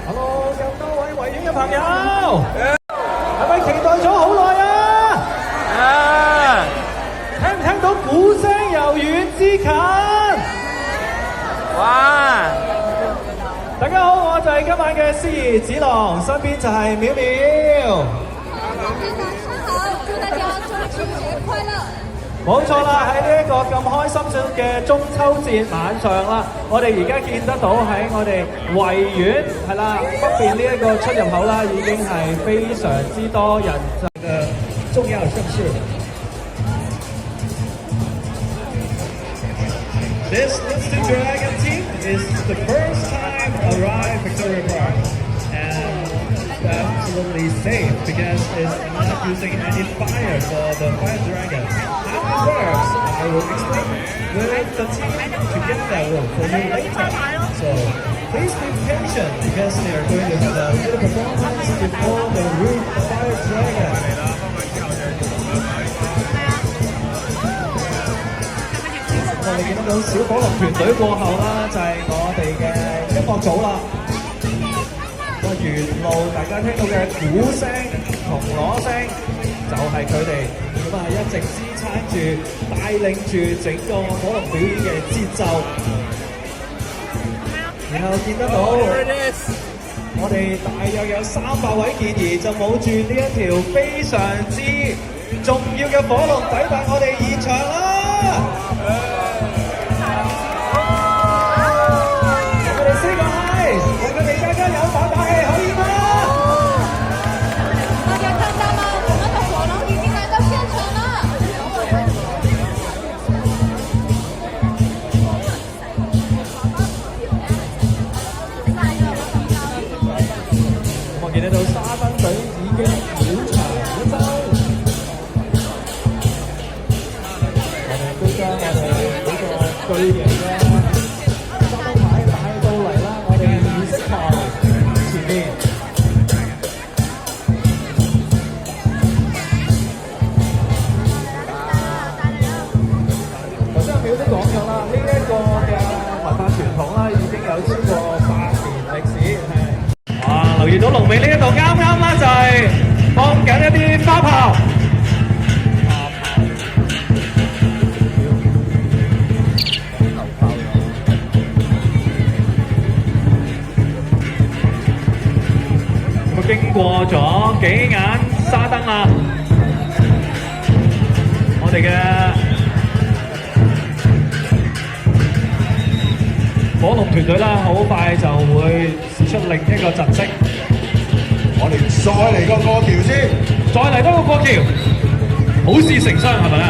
Hello，咁多位維園嘅朋友，係咪期待咗好耐啊？聽唔聽到鼓聲由遠至近？哇！大家好，我就係今晚嘅司儀子龍，身邊就係淼淼。晚上好，祝大家中秋節快樂！冇錯啦，喺呢一個咁開心嘅中秋節晚上啦，我哋而家見得到喺我哋維園係啦北邊呢一個出入口啦，已經係非常之多人嘅重要盛事。This Mr. Dragon team is the first time arrive Victoria Park and absolutely safe because it's not using any fire for the fire dragon. How it works, I will explain with the team to get that room for you later. So please be patient because they are going to have a little performance before the room fire dragon. 我哋見得到小火龍團隊過後啦，就係我哋嘅音樂組啦。沿路大家聽到嘅鼓聲、銅鑼聲，就係佢哋咁啊，一直支撐住、帶領住整個火龍表演嘅節奏。然後見得到我哋大約有300位健兒就舞住呢一條非常之重要嘅火龍抵達我哋現場啦！我哋4個嗨，為佢哋加加油打打氣，可以嗎？大家看到嗎？我們的火龍已經來到現場了。我見得到沙燈隊已經繞場繞周，我哋都將我哋嗰個巨型嘅沙燈牌帶到嚟啦，我哋儀式台前面。頭先阿淼都講咗啦，呢一個嘅文化傳統啦，已經有超過100年歷史。留意到龍尾呢一度啱啱啦，就係放緊一啲花炮。咁啊，經過咗幾眼沙燈啦，我哋嘅火龍團隊啦，好快就會試出另一個陣式。我哋再嚟個過橋先，再嚟多個過橋，好事成雙係咪啊？